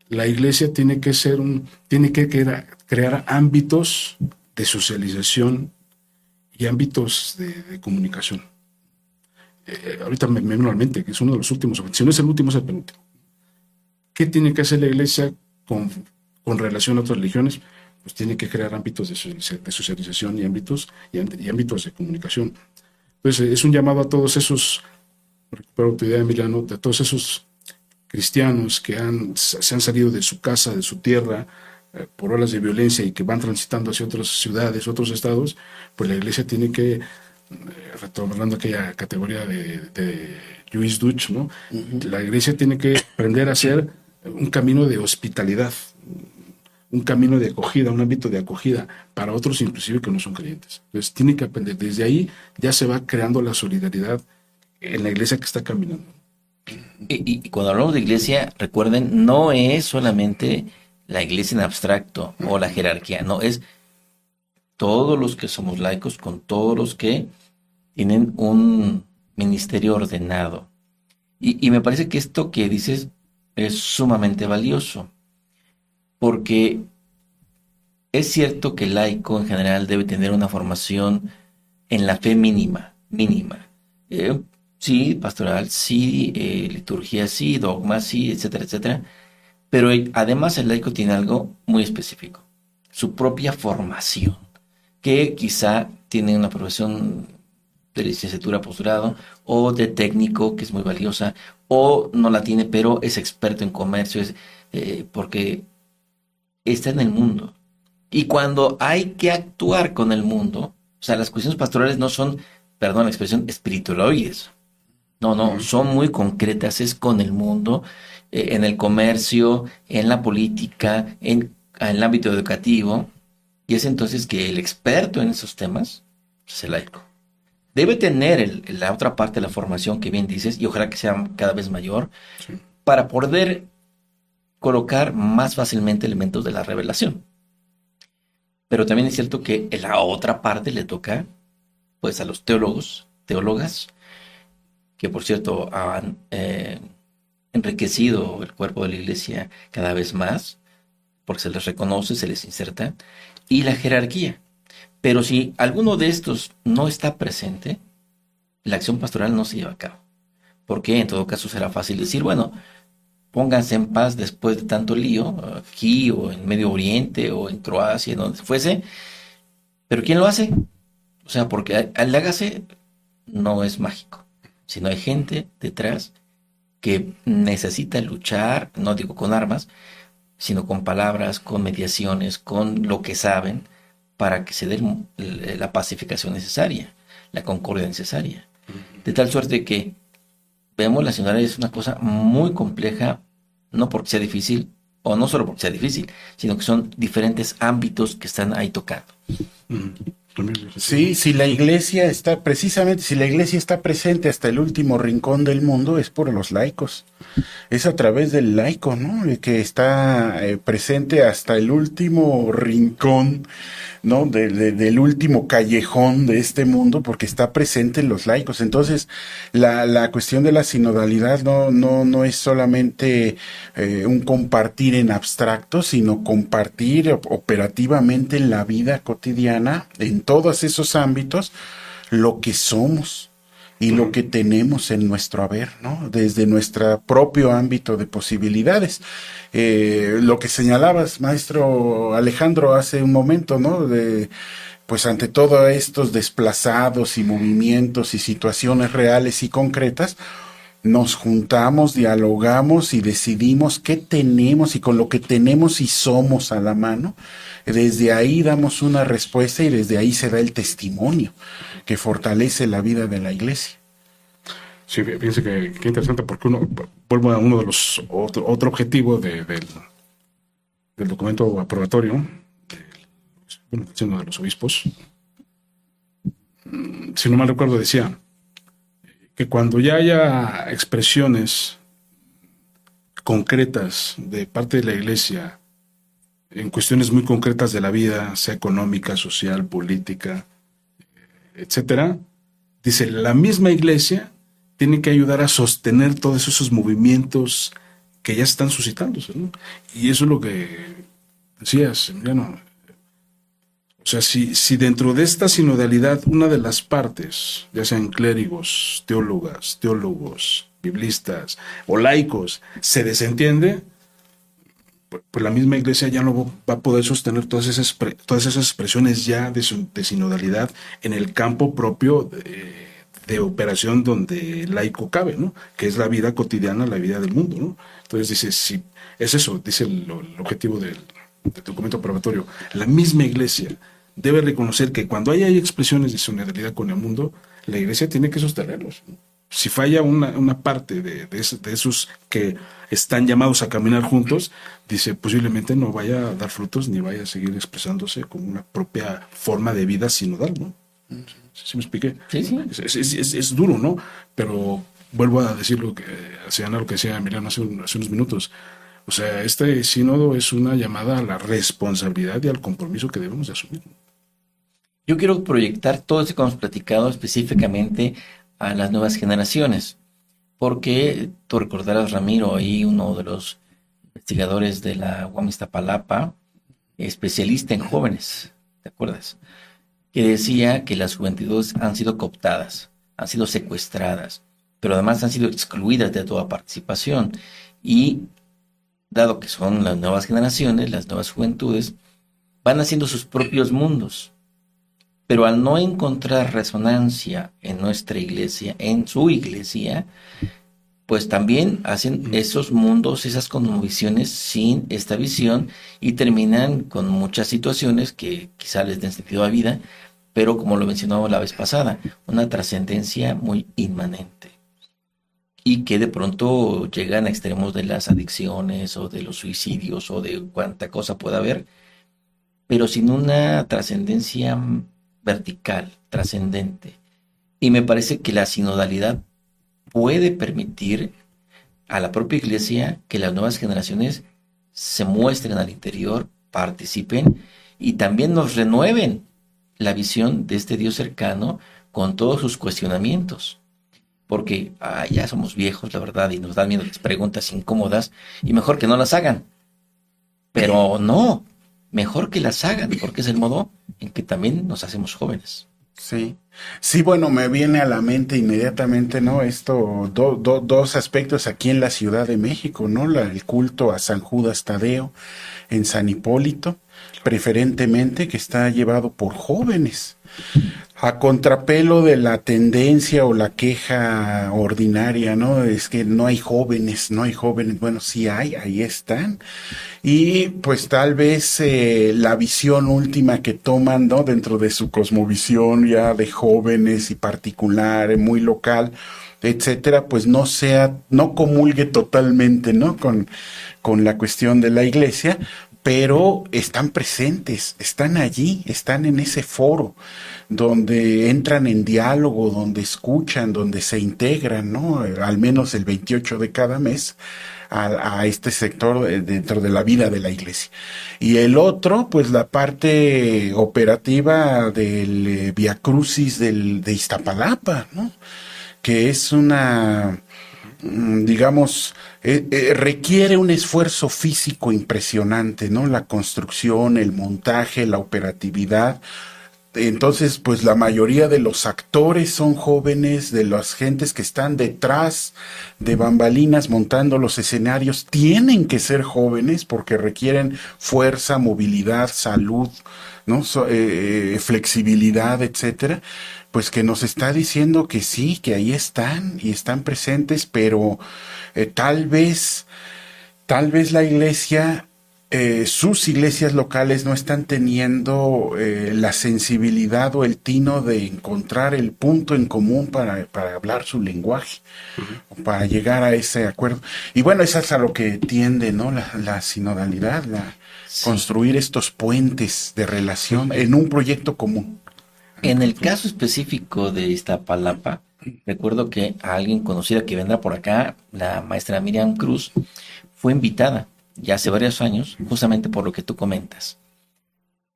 la iglesia tiene que crear ámbitos de socialización y ámbitos de comunicación. Ahorita me viene a la mente que es uno de los últimos, si no es el último, es el penúltimo. ¿Qué tiene que hacer la iglesia con relación a otras religiones? Pues tiene que crear ámbitos de socialización y ámbitos de comunicación. Entonces, es un llamado a todos esos, recupero tu idea, Emiliano, de todos esos cristianos que se han salido de su casa, de su tierra, por olas de violencia y que van transitando hacia otras ciudades, otros estados, pues la iglesia tiene que, retomando aquella categoría de Lluís Duch, ¿no? La iglesia tiene que aprender a hacer un camino de hospitalidad, un camino de acogida, un ámbito de acogida para otros inclusive que no son creyentes. Entonces tiene que aprender. Desde ahí ya se va creando la solidaridad en la iglesia que está caminando. Y cuando hablamos de iglesia, recuerden, no es solamente la iglesia en abstracto o la jerarquía, no, es todos los que somos laicos con todos los que tienen un ministerio ordenado. Y me parece que esto que dices es sumamente valioso. Porque es cierto que el laico en general debe tener una formación en la fe mínima. Sí, pastoral, sí, liturgia, sí, dogma, sí, etcétera, etcétera. Pero además el laico tiene algo muy específico, su propia formación, que quizá tiene una profesión de licenciatura, posgrado, o de técnico, que es muy valiosa, o no la tiene, pero es experto en comercio, porque está en el mundo. Y cuando hay que actuar con el mundo, o sea, las cuestiones pastorales no son, perdón la expresión, espiritualoides. No, son muy concretas, es con el mundo, en el comercio, en la política, en el ámbito educativo. Y es entonces que el experto en esos temas es el laico. Debe tener la otra parte de la formación que bien dices, y ojalá que sea cada vez mayor, sí, para poder colocar más fácilmente elementos de la revelación. Pero también es cierto que en la otra parte le toca, pues, a los teólogos, teólogas, que por cierto han enriquecido el cuerpo de la iglesia cada vez más, porque se les reconoce, se les inserta, y la jerarquía. Pero si alguno de estos no está presente, la acción pastoral no se lleva a cabo. Porque en todo caso será fácil decir, bueno, pónganse en paz después de tanto lío, aquí o en Medio Oriente o en Croacia, donde fuese, pero ¿quién lo hace? O sea, porque al hágase no es mágico, sino hay gente detrás que necesita luchar, no digo con armas, sino con palabras, con mediaciones, con lo que saben, para que se dé la pacificación necesaria, la concordia necesaria. De tal suerte que vemos la sinodalidad es una cosa muy compleja, no porque sea difícil, o no solo porque sea difícil, sino que son diferentes ámbitos que están ahí tocando. Sí, si la iglesia está, precisamente, si la iglesia está presente hasta el último rincón del mundo, es por los laicos. Es a través del laico, ¿no? El que está presente hasta el último rincón, ¿no? Del último callejón de este mundo, porque está presente en los laicos. Entonces, la cuestión de la sinodalidad no es solamente un compartir en abstracto, sino compartir operativamente en la vida cotidiana, en todos esos ámbitos, lo que somos y lo que tenemos en nuestro haber, ¿no? Desde nuestro propio ámbito de posibilidades. Lo que señalabas, maestro Alejandro, hace un momento, ¿no? Pues ante todos estos desplazados y movimientos y situaciones reales y concretas, nos juntamos, dialogamos y decidimos qué tenemos y con lo que tenemos y somos a la mano. Desde ahí damos una respuesta y desde ahí se da el testimonio que fortalece la vida de la iglesia. Sí, fíjense que interesante, porque vuelvo a uno de los, otro objetivo del documento aprobatorio, uno de los obispos, si no mal recuerdo, decía que cuando ya haya expresiones concretas de parte de la iglesia en cuestiones muy concretas de la vida, sea económica, social, política, etcétera, dice, la misma iglesia tiene que ayudar a sostener todos esos movimientos que ya están suscitándose, ¿no? Y eso es lo que decías, Emiliano. O sea, si dentro de esta sinodalidad una de las partes, ya sean clérigos, teólogas, teólogos, biblistas o laicos, se desentiende, pues la misma iglesia ya no va a poder sostener todas esas expresiones ya de sinodalidad en el campo propio de operación donde el laico cabe, ¿no? Que es la vida cotidiana, la vida del mundo, ¿no? Entonces dice, si es eso, dice el objetivo del documento aprobatorio, la misma iglesia debe reconocer que cuando hay expresiones de sinodalidad con el mundo, la iglesia tiene que sostenerlos, ¿no? Si falla una parte de esos que están llamados a caminar juntos, dice, posiblemente no vaya a dar frutos ni vaya a seguir expresándose como una propia forma de vida sinodal, ¿no? ¿Sí me expliqué? Sí, sí. Es duro, ¿no? Pero vuelvo a decir lo que decía Emiliano hace unos minutos. O sea, este sínodo es una llamada a la responsabilidad y al compromiso que debemos de asumir. Yo quiero proyectar todo eso que hemos platicado específicamente a las nuevas generaciones, porque tú recordarás, Ramiro, ahí uno de los investigadores de la UAM Iztapalapa, especialista en jóvenes, ¿te acuerdas? Que decía que las juventudes han sido cooptadas, han sido secuestradas, pero además han sido excluidas de toda participación. Y dado que son las nuevas generaciones, las nuevas juventudes, van haciendo sus propios mundos. Pero al no encontrar resonancia en nuestra iglesia, en su iglesia, pues también hacen esos mundos, esas cosmovisiones sin esta visión y terminan con muchas situaciones que quizá les den sentido a vida, pero como lo mencionaba la vez pasada, una trascendencia muy inmanente. Y que de pronto llegan a extremos de las adicciones o de los suicidios o de cuánta cosa pueda haber, pero sin una trascendencia vertical, trascendente. Y me parece que la sinodalidad puede permitir a la propia iglesia que las nuevas generaciones se muestren al interior, participen y también nos renueven la visión de este Dios cercano con todos sus cuestionamientos. Porque ya somos viejos, la verdad, y nos dan miedo las preguntas incómodas, y mejor que no las hagan. Pero no, mejor que las hagan, porque es el modo en que también nos hacemos jóvenes. Sí, sí, bueno, me viene a la mente inmediatamente, ¿no? Dos aspectos aquí en la Ciudad de México, ¿no? El culto a San Judas Tadeo en San Hipólito, preferentemente que está llevado por jóvenes, a contrapelo de la tendencia o la queja ordinaria, ¿no? Es que no hay jóvenes, no hay jóvenes. Bueno, sí hay, ahí están. Y pues tal vez la visión última que toman, ¿no? Dentro de su cosmovisión ya de jóvenes y particular, muy local, etcétera, pues no comulgue totalmente, ¿no? Con la cuestión de la iglesia, pero están presentes, están allí, están en ese foro, donde entran en diálogo, donde escuchan, donde se integran, ¿no? Al menos el 28 de cada mes a este sector dentro de la vida de la iglesia. Y el otro, pues la parte operativa del Vía Crucis de Iztapalapa, ¿no? Que es digamos, requiere un esfuerzo físico impresionante, ¿no? La construcción, el montaje, la operatividad. Entonces, pues la mayoría de los actores son jóvenes, de las gentes que están detrás de bambalinas montando los escenarios, tienen que ser jóvenes porque requieren fuerza, movilidad, salud, ¿no? Flexibilidad, etcétera. Pues que nos está diciendo que sí, que ahí están y están presentes, pero tal vez la iglesia, sus iglesias locales no están teniendo la sensibilidad o el tino de encontrar el punto en común para hablar su lenguaje, para llegar a ese acuerdo. Y bueno, eso es a lo que tiende, ¿no? La sinodalidad, construir estos puentes de relación en un proyecto común. En el caso específico de Iztapalapa, recuerdo que a alguien conocida que vendrá por acá, la maestra Miriam Cruz, fue invitada ya hace varios años, justamente por lo que tú comentas.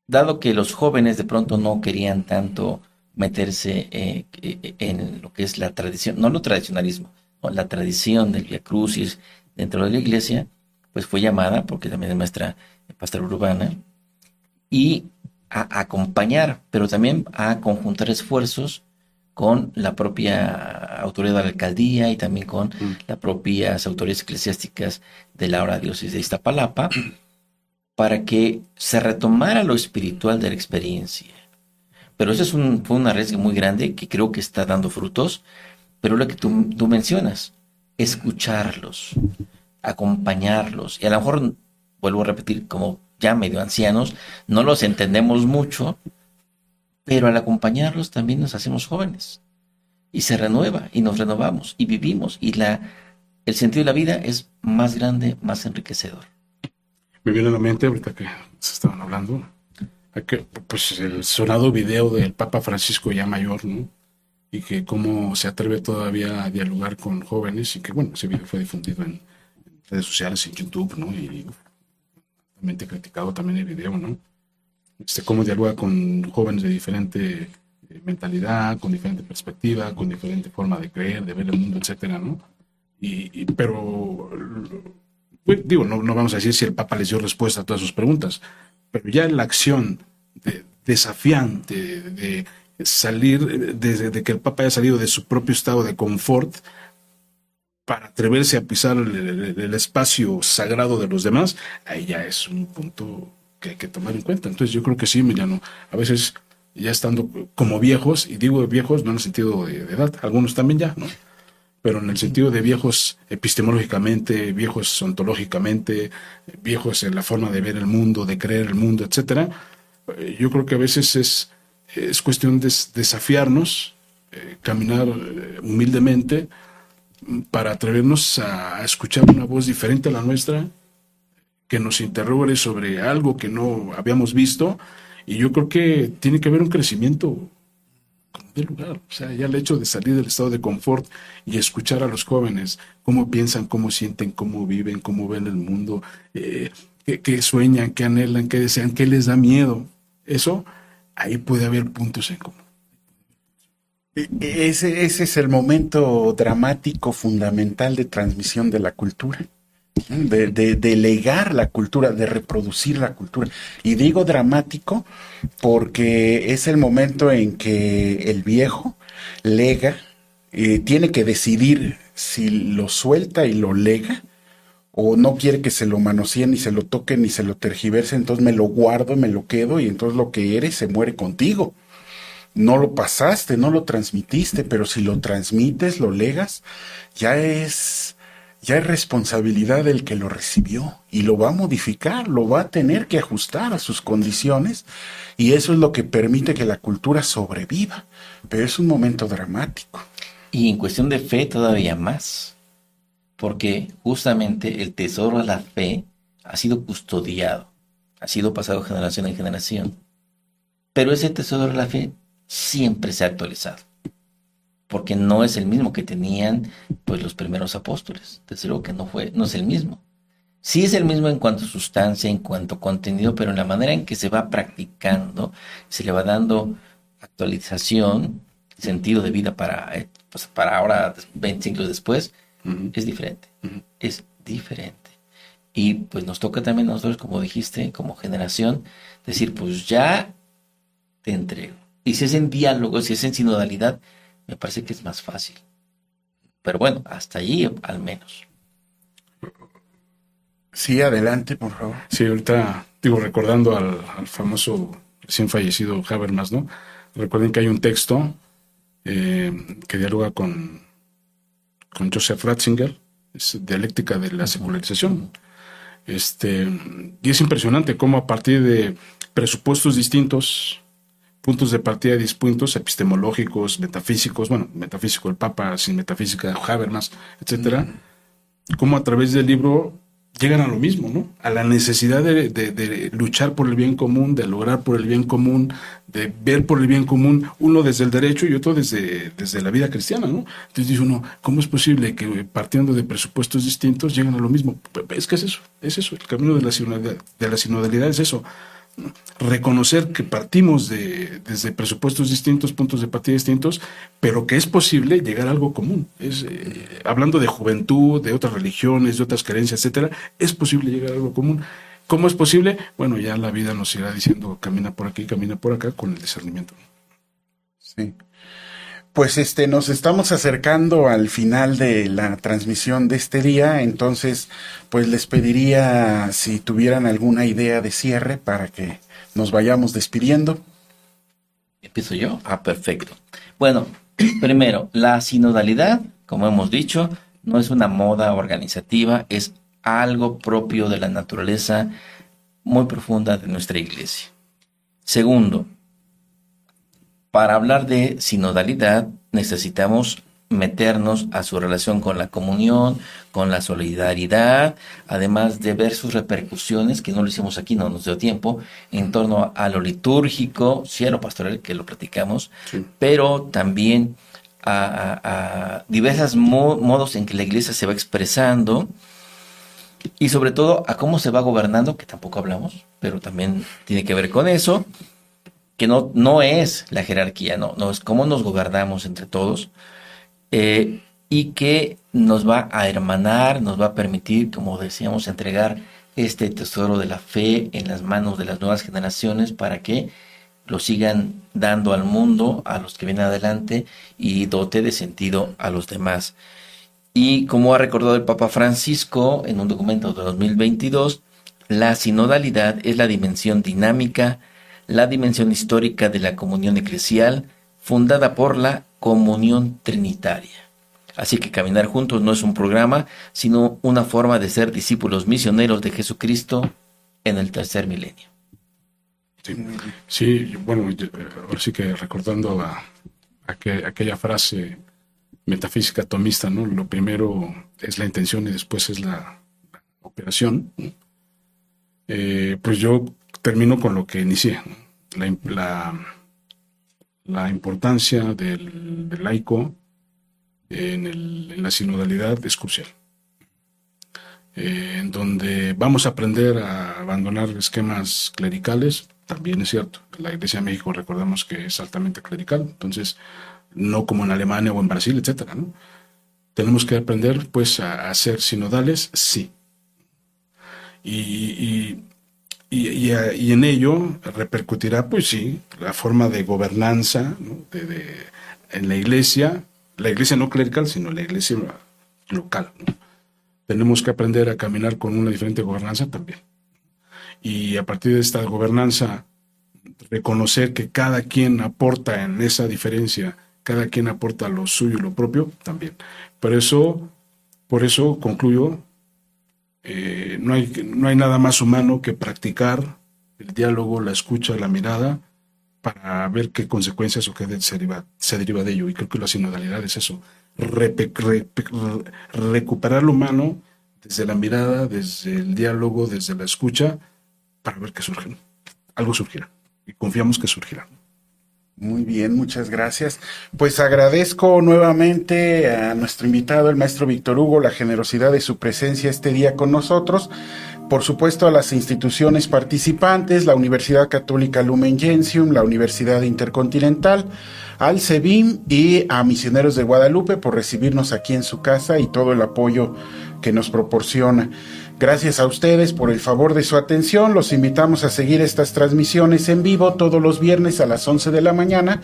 Dado que los jóvenes de pronto no querían tanto meterse en lo que es la tradición, no lo tradicionalismo, no, la tradición del Vía Crucis dentro de la iglesia, pues fue llamada, porque también es maestra pastora urbana, y a acompañar, pero también a conjuntar esfuerzos con la propia autoridad de la alcaldía y también con las propias autoridades eclesiásticas de la ahora diócesis de Iztapalapa, para que se retomara lo espiritual de la experiencia. Pero eso fue un arriesgue muy grande que creo que está dando frutos, pero lo que tú mencionas, escucharlos, acompañarlos, y a lo mejor, vuelvo a repetir, como ya medio ancianos, no los entendemos mucho, pero al acompañarlos también nos hacemos jóvenes, y se renueva, y nos renovamos, y vivimos, y el sentido de la vida es más grande, más enriquecedor. Me viene a la mente, ahorita que se estaban hablando, pues el sonado video del Papa Francisco ya mayor, ¿no? Y que cómo se atreve todavía a dialogar con jóvenes, y que bueno, ese video fue difundido en redes sociales, en YouTube, ¿no? Y criticado también el video, ¿no? Cómo dialoga con jóvenes de diferente mentalidad, con diferente perspectiva, con diferente forma de creer, de ver el mundo, etcétera, ¿no? Pero, digo, no vamos a decir si el Papa les dio respuesta a todas sus preguntas, pero ya la acción desafiante de salir, de que el Papa haya salido de su propio estado de confort para atreverse a pisar el espacio sagrado de los demás, ahí ya es un punto que hay que tomar en cuenta. Entonces yo creo que sí, Emiliano, a veces ya estando como viejos, y digo viejos no en el sentido de edad, algunos también ya, ¿no? Pero en el sentido de viejos epistemológicamente, viejos ontológicamente, viejos en la forma de ver el mundo, de creer el mundo, etcétera, yo creo que a veces es cuestión de desafiarnos, caminar humildemente, para atrevernos a escuchar una voz diferente a la nuestra, que nos interrogue sobre algo que no habíamos visto, y yo creo que tiene que haber un crecimiento del lugar. O sea, ya el hecho de salir del estado de confort y escuchar a los jóvenes, cómo piensan, cómo sienten, cómo viven, cómo ven el mundo, qué sueñan, qué anhelan, qué desean, qué les da miedo, Eso, ahí puede haber puntos en común. Ese es el momento dramático fundamental de transmisión de la cultura, de legar la cultura, de reproducir la cultura. Y digo dramático porque es el momento en que el viejo lega, tiene que decidir si lo suelta y lo lega, o no quiere que se lo manoseen, ni se lo toquen, ni se lo tergiverse, entonces me lo guardo, me lo quedo, y entonces lo que eres se muere contigo. No lo pasaste, no lo transmitiste, pero si lo transmites, lo legas, ya es responsabilidad del que lo recibió, y lo va a modificar, lo va a tener que ajustar a sus condiciones, y eso es lo que permite que la cultura sobreviva. Pero es un momento dramático. Y en cuestión de fe todavía más, porque justamente el tesoro de la fe ha sido custodiado, ha sido pasado de generación en generación, pero ese tesoro de la fe siempre se ha actualizado, porque no es el mismo que tenían pues los primeros apóstoles. Desde luego que no es el mismo. Sí es el mismo en cuanto a sustancia, en cuanto a contenido, pero en la manera en que se va practicando, se le va dando actualización, sentido de vida para ahora, 20 siglos después, es diferente. Es diferente. Y pues nos toca también a nosotros, como dijiste, como generación, decir, pues ya te entrego. Y si es en diálogo, si es en sinodalidad, me parece que es más fácil. Pero bueno, hasta allí al menos. Sí, adelante, por favor. Sí, ahorita, recordando al famoso recién fallecido Habermas, ¿no? Recuerden que hay un texto que dialoga con Joseph Ratzinger, es Dialéctica de la Secularización. Y es impresionante cómo a partir de presupuestos distintos, puntos de partida distintos, epistemológicos, metafísicos, metafísico el Papa, sin metafísica Habermas, etcétera, cómo a través del libro llegan a lo mismo, ¿no? A la necesidad de luchar por el bien común, de lograr por el bien común, de ver por el bien común, uno desde el derecho y otro desde la vida cristiana, ¿no? Entonces dice uno, ¿cómo es posible que partiendo de presupuestos distintos lleguen a lo mismo? Es que es eso, el camino de la sinodalidad es eso. Reconocer que partimos desde presupuestos distintos, puntos de partida distintos, pero que es posible llegar a algo común. Hablando de juventud, de otras religiones, de otras creencias, etcétera, es posible llegar a algo común. ¿Cómo es posible? Bueno, ya la vida nos irá diciendo, camina por aquí, camina por acá, con el discernimiento. Sí. Pues nos estamos acercando al final de la transmisión de este día, entonces pues les pediría si tuvieran alguna idea de cierre para que nos vayamos despidiendo. ¿Empiezo yo? Perfecto. Bueno, primero, la sinodalidad, como hemos dicho, no es una moda organizativa, es algo propio de la naturaleza muy profunda de nuestra iglesia. Segundo, para hablar de sinodalidad necesitamos meternos a su relación con la comunión, con la solidaridad, además de ver sus repercusiones, que no lo hicimos aquí, no nos dio tiempo, en torno a lo litúrgico, sí a lo pastoral, que lo platicamos, sí, pero también a diversos modos en que la iglesia se va expresando, y sobre todo a cómo se va gobernando, que tampoco hablamos, pero también tiene que ver con eso, que no es la jerarquía, no es cómo nos gobernamos entre todos, y que nos va a hermanar, nos va a permitir, como decíamos, entregar este tesoro de la fe en las manos de las nuevas generaciones para que lo sigan dando al mundo, a los que vienen adelante, y dote de sentido a los demás. Y como ha recordado el Papa Francisco en un documento de 2022, la sinodalidad es la dimensión dinámica, la dimensión histórica de la comunión eclesial, fundada por la comunión trinitaria. Así que caminar juntos no es un programa, sino una forma de ser discípulos misioneros de Jesucristo en el tercer milenio. Sí, bueno, ahora sí que recordando aquella frase metafísica tomista, ¿no? Lo primero es la intención y después es la operación. Pues yo termino con lo que inicié, ¿no? La importancia del laico en la sinodalidad es crucial. En donde vamos a aprender a abandonar esquemas clericales, también es cierto. La Iglesia de México, recordemos que es altamente clerical, entonces no como en Alemania o en Brasil, etcétera, ¿no? Tenemos que aprender, pues, a ser sinodales, sí. Y en ello repercutirá, pues sí, la forma de gobernanza, ¿no? En la iglesia no clerical, sino la iglesia local, ¿no? Tenemos que aprender a caminar con una diferente gobernanza también. Y a partir de esta gobernanza, reconocer que cada quien aporta en esa diferencia, cada quien aporta lo suyo y lo propio también. Por eso concluyo, no hay nada más humano que practicar el diálogo, la escucha, la mirada, para ver qué consecuencias o qué se deriva de ello. Y creo que la sinodalidad es eso, recuperar lo humano desde la mirada, desde el diálogo, desde la escucha, para ver qué surge. Algo surgirá, y confiamos que surgirá. Muy bien, muchas gracias. Pues agradezco nuevamente a nuestro invitado, el maestro Víctor Hugo, la generosidad de su presencia este día con nosotros. Por supuesto, a las instituciones participantes, la Universidad Católica Lumen Gentium, la Universidad Intercontinental, al CEBIM y a Misioneros de Guadalupe por recibirnos aquí en su casa y todo el apoyo que nos proporciona. Gracias a ustedes por el favor de su atención. Los invitamos a seguir estas transmisiones en vivo todos los viernes a las 11 de la mañana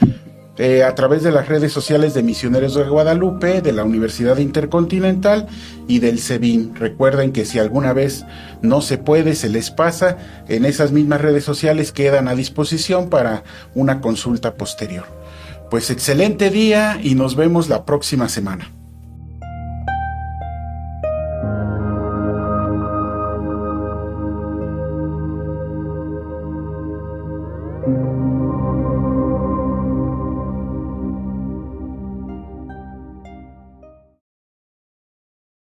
a través de las redes sociales de Misioneros de Guadalupe, de la Universidad Intercontinental y del CEBIM. Recuerden que si alguna vez no se puede, se les pasa, en esas mismas redes sociales quedan a disposición para una consulta posterior. Pues excelente día y nos vemos la próxima semana.